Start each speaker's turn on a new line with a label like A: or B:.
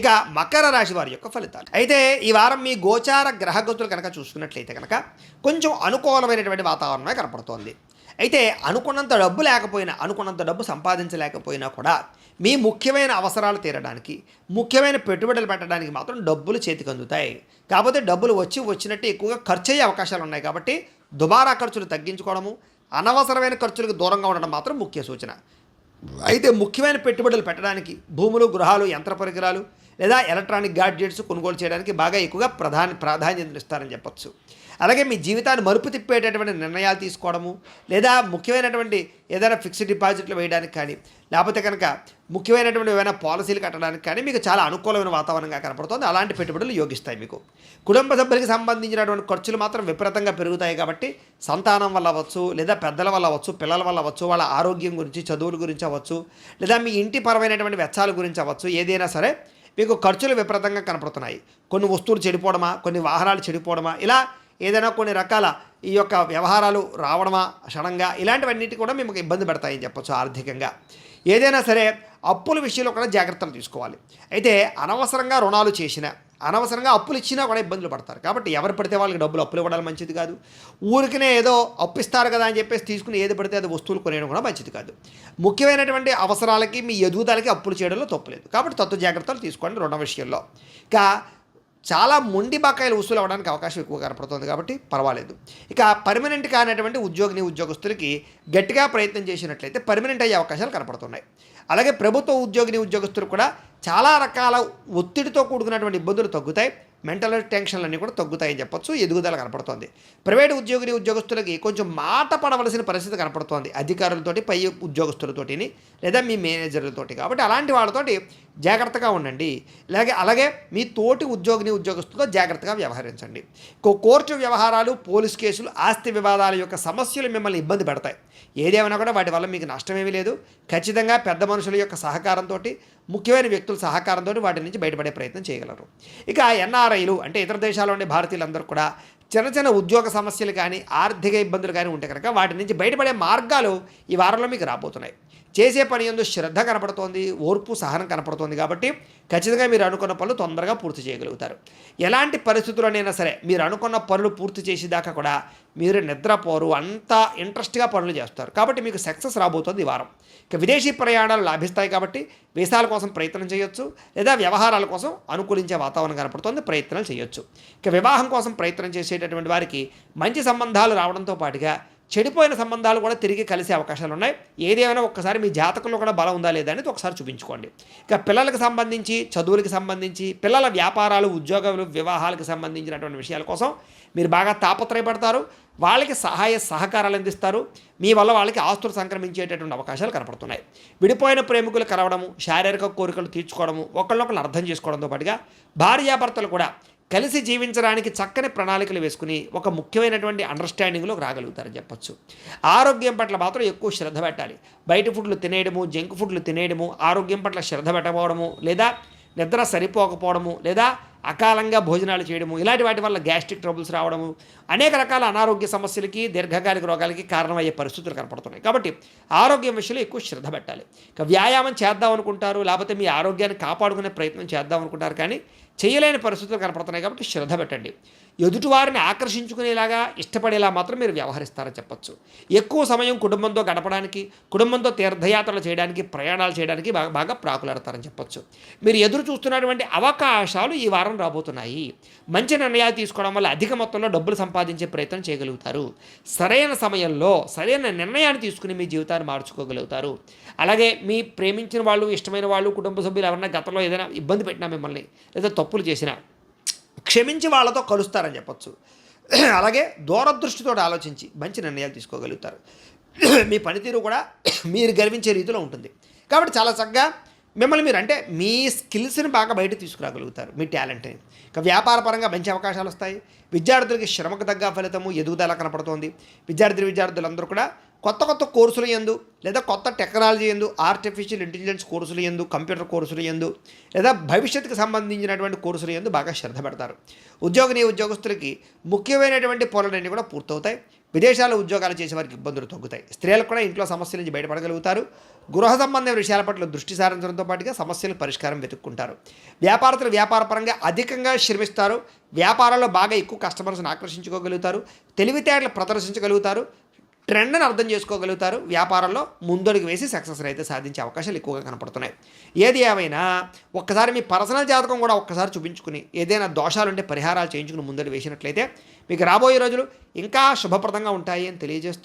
A: ఇక మకర రాశి వారి యొక్క ఫలితాలు అయితే ఈ వారం మీ గోచార గ్రహగతులు కనుక చూసుకున్నట్లయితే కనుక కొంచెం అనుకూలమైనటువంటి వాతావరణమే కనపడుతోంది. అయితే అనుకున్నంత డబ్బు లేకపోయినా, అనుకున్నంత డబ్బు సంపాదించలేకపోయినా కూడా మీ ముఖ్యమైన అవసరాలు తీరడానికి, ముఖ్యమైన పెట్టుబడులు పెట్టడానికి మాత్రం డబ్బులు చేతికి అందుతాయి. కాకపోతే డబ్బులు వచ్చినట్టు ఎక్కువగా ఖర్చు అయ్యే అవకాశాలు ఉన్నాయి. కాబట్టి దుబారా ఖర్చులు తగ్గించుకోవడము, అనవసరమైన ఖర్చులకు దూరంగా ఉండడం మాత్రం ముఖ్య సూచన. అయితే ముఖ్యమైన పెట్టుబడులు పెట్టడానికి భూములు, గృహాలు, యంత్ర పరికరాలు లేదా ఎలక్ట్రానిక్ గాడ్జెట్స్ కొనుగోలు చేయడానికి బాగా ఎక్కువగా ప్రాధాన్యత ఇస్తారని చెప్పొచ్చు. అలాగే మీ జీవితాన్ని మలుపు తిప్పేటటువంటి నిర్ణయాలు తీసుకోవడము, లేదా ముఖ్యమైనటువంటి ఏదైనా ఫిక్స్డ్ డిపాజిట్లు వేయడానికి కానీ, లేకపోతే కనుక ముఖ్యమైనటువంటి ఏమైనా పాలసీలు కట్టడానికి కానీ మీకు చాలా అనుకూలమైన వాతావరణంగా కనపడుతుంది. అలాంటి పెట్టుబడులు యోగిస్తాయి. మీకు కుటుంబ సభ్యులకి సంబంధించినటువంటి ఖర్చులు మాత్రం విపరీతంగా పెరుగుతాయి. కాబట్టి సంతానం వల్ల అవ్వచ్చు, లేదా పెద్దల వల్ల అవ్వచ్చు, పిల్లల వల్ల అవ్వచ్చు, వాళ్ళ ఆరోగ్యం గురించి, చదువుల గురించి అవ్వచ్చు, లేదా మీ ఇంటి పరమైనటువంటి వెచ్చాల గురించి అవ్వచ్చు, ఏదైనా సరే మీకు ఖర్చులు విపరీతంగా కనపడుతున్నాయి. కొన్ని వస్తువులు చెడిపోవడమా, కొన్ని వాహనాలు చెడిపోవడమా, ఇలా ఏదైనా కొన్ని రకాల ఈ యొక్క వ్యవహారాలు రావడమా క్షణంగా, ఇలాంటివన్నిటి కూడా మీకు ఇబ్బంది పెడతాయని చెప్పొచ్చు. ఆర్థికంగా ఏదైనా సరే అప్పుల విషయంలో కూడా జాగ్రత్తలు తీసుకోవాలి. అయితే అనవసరంగా రుణాలు చేసినా, అనవసరంగా అప్పులు ఇచ్చినా కూడా ఇబ్బందులు పడతారు. కాబట్టి ఎవరు పడితే వాళ్ళకి డబ్బులు అప్పులు ఇవ్వడం మంచిది కాదు. ఊరికనే ఏదో అప్పు ఇస్తారు కదా అని చెప్పేసి తీసుకుని ఏది పడితే అది వస్తువులు కొనేయడం కూడా మంచిది కాదు. ముఖ్యమైనటువంటి అవసరాలకి, మీ ఎదుగుదలకి అప్పులు చేయడంలో తప్పులేదు. కాబట్టి తత్వ జాగ్రత్తలు తీసుకోండి రుణ విషయంలో. ఇక చాలా మొండి బకాయిలు వసూలు అవ్వడానికి అవకాశం ఎక్కువ కనపడుతుంది. కాబట్టి పర్వాలేదు. ఇక పర్మనెంట్ కానటువంటి ఉద్యోగస్తులకి గట్టిగా ప్రయత్నం చేసినట్లయితే పర్మనెంట్ అయ్యే అవకాశాలు కనపడుతున్నాయి. అలాగే ప్రభుత్వ ఉద్యోగస్తులు కూడా చాలా రకాల ఒత్తిడితో కూడుకున్నటువంటి ఇబ్బందులు తగ్గుతాయి. మెంటల్ టెన్షన్లన్నీ కూడా తగ్గుతాయని చెప్పొచ్చు. ఎదుగుదల కనపడుతోంది. ప్రైవేట్ ఉద్యోగస్తులకి కొంచెం మాట పడవలసిన పరిస్థితి కనపడుతోంది, అధికారులతోటి, పై ఉద్యోగస్తులతోటిని, లేదా మీ మేనేజర్లతోటి. కాబట్టి అలాంటి వాళ్ళతోటి జాగ్రత్తగా ఉండండి. అలాగే మీ తోటి ఉద్యోగస్తులతో జాగ్రత్తగా వ్యవహరించండి. కోర్టు వ్యవహారాలు, పోలీస్ కేసులు, ఆస్తి వివాదాల యొక్క సమస్యలు మిమ్మల్ని ఇబ్బంది పెడతాయి. ఏదేమైనా కూడా వాటి వల్ల మీకు నష్టమేమీ లేదు. ఖచ్చితంగా పెద్ద మనుషుల యొక్క సహకారంతో, ముఖ్యమైన వ్యక్తుల సహకారంతో వాటి నుంచి బయటపడే ప్రయత్నం చేయగలరు. ఇక ఎన్ఆర్ఐలు అంటే ఇతర దేశాల్లో ఉండే భారతీయులందరూ కూడా చిన్న ఉద్యోగ సమస్యలు కానీ, ఆర్థిక ఇబ్బందులు కానీ ఉంటే కనుక వాటి నుంచి బయటపడే మార్గాలు ఈ వారంలో మీకు రాబోతున్నాయి. చేసే పని యందు శ్రద్ధ కనపడుతోంది, ఓర్పు, సహనం కనపడుతోంది. కాబట్టి ఖచ్చితంగా మీరు అనుకున్న పనులు తొందరగా పూర్తి చేయగలుగుతారు. ఎలాంటి పరిస్థితుల్లోనైనా సరే మీరు అనుకున్న పనులు పూర్తి చేసేదాకా కూడా మీరు నిద్రపోరు, అంత ఇంట్రెస్ట్గా పనులు చేస్తారు. కాబట్టి మీకు సక్సెస్ రాబోతుంది ఈ వారం. ఇక విదేశీ ప్రయాణాలు లాభిస్తాయి. కాబట్టి వీసాల కోసం ప్రయత్నం చేయొచ్చు, లేదా వ్యవహారాల కోసం అనుకూలించే వాతావరణం కనపడుతుంది, ప్రయత్నాలు చేయొచ్చు. ఇక వివాహం కోసం ప్రయత్నం చేసేటటువంటి వారికి మంచి సంబంధాలు రావడంతో పాటుగా చెడిపోయిన సంబంధాలు కూడా తిరిగి కలిసే అవకాశాలు ఉన్నాయి. ఏదేమైనా ఒక్కసారి మీ జాతకంలో కూడా బలం ఉందా లేదా అనేది ఒకసారి చూపించుకోండి. ఇక పిల్లలకు సంబంధించి, చదువులకు సంబంధించి, పిల్లల వ్యాపారాలు, ఉద్యోగాలు, వివాహాలకు సంబంధించినటువంటి విషయాల కోసం మీరు బాగా తాపత్రయపడతారు. వాళ్ళకి సహకారాలు అందిస్తారు. మీ వల్ల వాళ్ళకి ఆస్తులు సంక్రమించేటటువంటి అవకాశాలు కనపడుతున్నాయి. విడిపోయిన ప్రేమికులు కలవడము, శారీరక కోరికలు తీర్చుకోవడము, ఒకళ్ళొకళ్ళు అర్థం చేసుకోవడంతో పాటుగా భార్యాభర్తలు కూడా కలిసి జీవించడానికి చక్కని ప్రణాళికలు వేసుకుని ఒక ముఖ్యమైనటువంటి అండర్స్టాండింగ్లోకి రాగలుగుతారని చెప్పచ్చు. ఆరోగ్యం పట్ల మాత్రం ఎక్కువ శ్రద్ధ పెట్టాలి. బయట ఫుడ్లు తినేయడము, జంక్ ఫుడ్లు తినేయడము, ఆరోగ్యం పట్ల శ్రద్ధ పెట్టకపోవడము, లేదా నిద్ర సరిపోకపోవడము, లేదా అకాలంగా భోజనాలు చేయడము, ఇలాంటి వాటి వల్ల గ్యాస్ట్రిక్ ట్రబుల్స్ రావడము, అనేక రకాల అనారోగ్య సమస్యలకి, దీర్ఘకాలిక రోగాలకి కారణమయ్యే పరిస్థితులు కనపడుతున్నాయి. కాబట్టి ఆరోగ్యం విషయంలో ఎక్కువ శ్రద్ధ పెట్టాలి. ఇక వ్యాయామం చేద్దాం అనుకుంటారు, లేకపోతే మీ ఆరోగ్యాన్ని కాపాడుకునే ప్రయత్నం చేద్దాం అనుకుంటారు, కానీ చేయలేని పరిస్థితులు కనపడుతున్నాయి. కాబట్టి శ్రద్ధ పెట్టండి. ఎదుటివారిని ఆకర్షించుకునేలాగా, ఇష్టపడేలా మాత్రం మీరు వ్యవహరిస్తారని చెప్పచ్చు. ఎక్కువ సమయం కుటుంబంతో గడపడానికి, కుటుంబంతో తీర్థయాత్రలు చేయడానికి, ప్రయాణాలు చేయడానికి బాగా ప్రాకులాడతారని చెప్పచ్చు. మీరు ఎదురు చూస్తున్నటువంటి అవకాశాలు ఈ వారం రాబోతున్నాయి. మంచి నిర్ణయాలు తీసుకోవడం వల్ల అధిక మొత్తంలో డబ్బులు సంపాదించే ప్రయత్నం చేయగలుగుతారు. సరైన సమయంలో సరైన నిర్ణయాన్ని తీసుకుని మీ జీవితాన్ని మార్చుకోగలుగుతారు. అలాగే మీ ప్రేమించిన వాళ్ళు, ఇష్టమైన వాళ్ళు, కుటుంబ సభ్యులు ఎవరైనా గతంలో ఏదైనా ఇబ్బంది పెట్టినా మిమ్మల్ని, లేదా తప్పులు చేసినా క్షమించి వాళ్ళతో కలుస్తారని చెప్పచ్చు. అలాగే దూరదృష్టితో ఆలోచించి మంచి నిర్ణయాలు తీసుకోగలుగుతారు. మీ పనితీరు కూడా మీరు గర్వించే రీతిలో ఉంటుంది. కాబట్టి చాలా చక్కగా మిమ్మల్ని మీరు, అంటే మీ స్కిల్స్ని బాగా బయట తీసుకురాగలుగుతారు, మీ టాలెంట్ని. ఇక వ్యాపార పరంగా మంచి అవకాశాలు వస్తాయి. విద్యార్థులకి శ్రమకు తగ్గ ఫలితము, ఎదుగుదల కనపడుతోంది. విద్యార్థులందరూ కూడా కొత్త కోర్సులు యందు, లేదా కొత్త టెక్నాలజీ యందు, ఆర్టిఫిషియల్ ఇంటెలిజెన్స్ కోర్సులు యందు, కంప్యూటర్ కోర్సులు యందు, లేదా భవిష్యత్తుకు సంబంధించినటువంటి కోర్సులు యందు బాగా శ్రద్ధ పెడతారు. ఉద్యోగస్తులకి ముఖ్యమైనటువంటి పనులన్నీ కూడా పూర్తవుతాయి. విదేశాల్లో ఉద్యోగాలు చేసే వారికి ఇబ్బందులు తగ్గుతాయి. స్త్రీలకు కూడా ఇంట్లో సమస్యల నుంచి బయటపడగలుగుతారు. గృహ సంబంధమైన విషయాల పట్ల దృష్టి సారించడంతో పాటుగా సమస్యలకు పరిష్కారం వెతుక్కుంటారు. వ్యాపారస్తులు వ్యాపారపరంగా అధికంగా శ్రమిస్తారు. వ్యాపారంలో బాగా ఎక్కువ కస్టమర్స్ని ఆకర్షించుకోగలుగుతారు. తెలివితేటలు ప్రదర్శించగలుగుతారు. ట్రెండ్ని అర్థం చేసుకోగలుగుతారు. వ్యాపారంలో ముందడుగు వేసి సక్సెస్ అయితే సాధించే అవకాశాలు ఎక్కువగా కనపడుతున్నాయి. ఏది ఏమైనా ఒక్కసారి మీ పర్సనల్ జాతకం కూడా ఒక్కసారి చూపించుకుని ఏదైనా దోషాలుంటే పరిహారాలు చేయించుకుని ముందడుగు వేసినట్లయితే మీకు రాబోయే రోజులు ఇంకా శుభప్రదంగా ఉంటాయి అని తెలియజేస్తూ